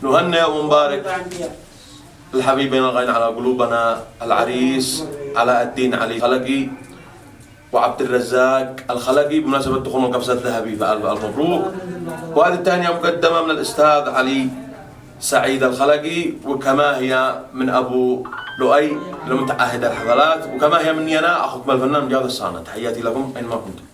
نهنئ ونبارك الحبيبين الغالين على قلوبنا، العريس علاء الدين علي خلقي وعبد الرزاق الخلقي بمناسبة دخول القفص الذهبي، فألف ألف مبروك. وهذه التهنئة مقدمة من الأستاذ علي سعيد الخلقي، وكما هي من أبو لؤي لمتعهد الحفلات، وكما هي مني أنا أخوكم الفنان مجاهد الصانع. تحياتي لكم أينما كنتم.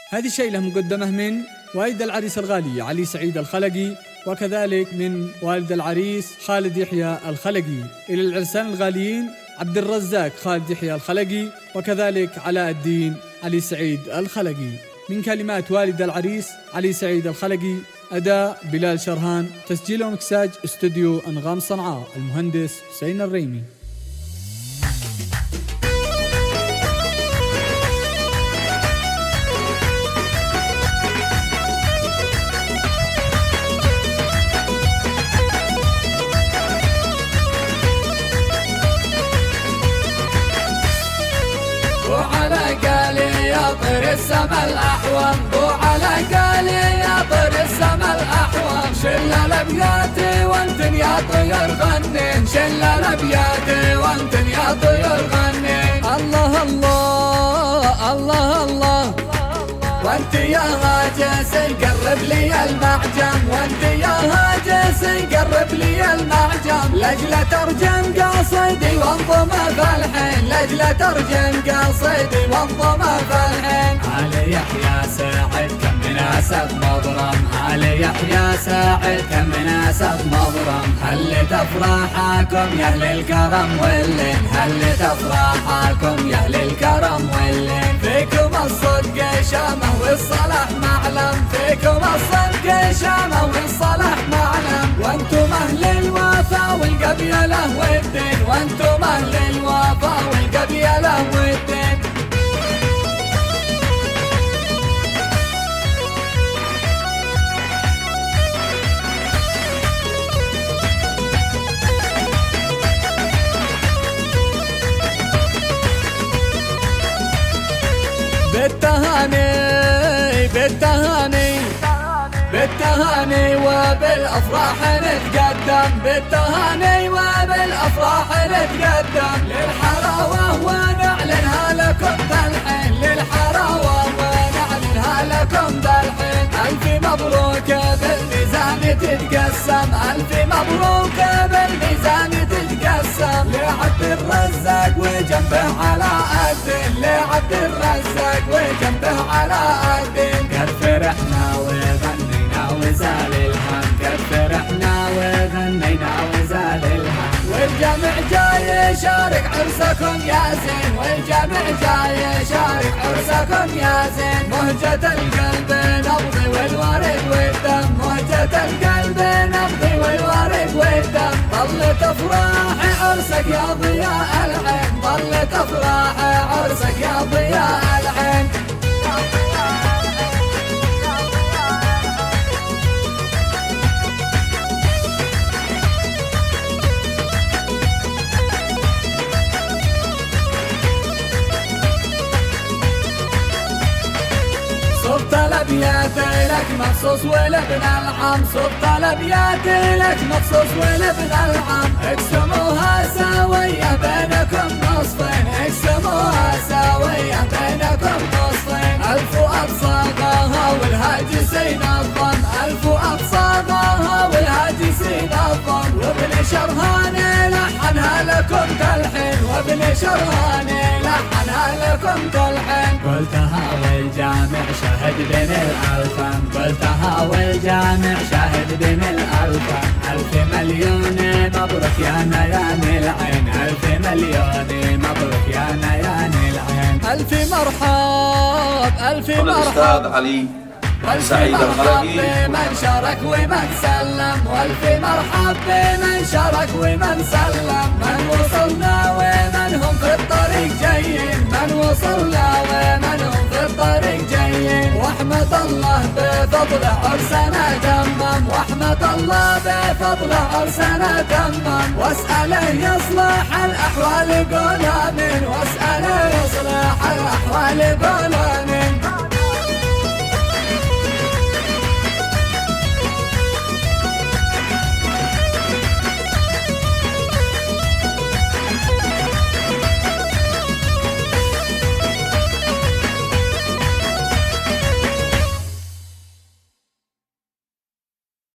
هذه الشيلة مقدمة من والد العريس الغالي علي سعيد الخلقي، وكذلك من والد العريس خالد يحيى الخلقي، إلى العرسان الغاليين عبد الرزاق خالد يحيى الخلقي، وكذلك علاء الدين علي سعيد الخلقي. من كلمات والد العريس علي سعيد الخلقي، أداء بلال شرهان، تسجيل ومكساج استوديو أنغام صنعاء، المهندس حسين الريمي. طير السما الأحوام، وعلى قالي يا طير السما الأحوام، شل الأبيات وانتن يا طير غنين، شل الأبيات وانتن يا طير غنين. الله الله الله الله، وانت يا هاجس قرب لي المعجم، وانت يا هاجس قرب لي المعجم، لجل ترجم قصيدي وانضم فالحين، لجل ترجم قصيدي وانضم فالحين. علي يحيى ساعد كم مناسب مضرم، علي يحيى ساعد كم مناسب مضرم، هل تفرحكم يا اهل الكرم واللين، هل تفرحكم يا اهل الكرم واللين. فيكم الصدق شامه والصلاح معلم، فيكم الصدق شامه والصلاح معلم، وانتم اهل الوفا والقبيله والدين، وانتم اهل الوفا والقبيله والدين. بالتهاني بالتهاني بالتهاني وبالافراح نتقدم، بالتهاني وبالافراح نتقدم، للحراوه ونعلنها لكم بالحين، للحراوه ونعلنها لكم بالحين. الف مبروك بالميزان تتقسم، الف مبروك بالميزان تتقسم، لعبد الرزاق وجنبه علاء الدين، لعبد الرزاق وجنبه علاء الدين. قد فرحنا وغنينا وزال الهم، قد فرحنا وغنينا وزال الهم، والجمع جاي يشارك عرسكم يا زين، والجمع جاي يشارك عرسكم يا زين. مهجة القلب نبضي والورد والدم، مهجة القلب نبضي والورد والدم، ظلت افراحي عرسك يا ضياء العين، ظلت افراحي عرسك يا ضياء العين. صبت الابيات لك مخصوص ولابن العم، صبت الابيات لك مخصوص ولابن العم، اقسموها سوية بينكم نصفين، اقسموها سوية بينكم نصفين. الف ابصاقها والهاجسين الظن، الف ابصاقها والهاجسين الظن، وابن شرهاني لحنها لكم تلحين، وابن شرهاني لحنها لكم تلحين. قلتها والجامع شهد بين الألفان، قلتها والجامع شاهد بين الألفان، ألف مليون مبروك يا نيان العين، ألف مليون مبروك يا نيان العين. ألف مرحب ألف مرحب الأستاذ علي سعيد الخلقي من شارك ومن سلم، والف مرحب بمن شارك ومن سلم، من وصلنا ومن هم في الطريق جايين، من وصلنا ومن هم في الطريق جايين. واحمد الله بفضل عرسنا تمم، واحمد الله بفضل عرسنا تمم، واسأله يصلح الأحوال قول آمين، واسأله يصلح الأحوال قول آمين.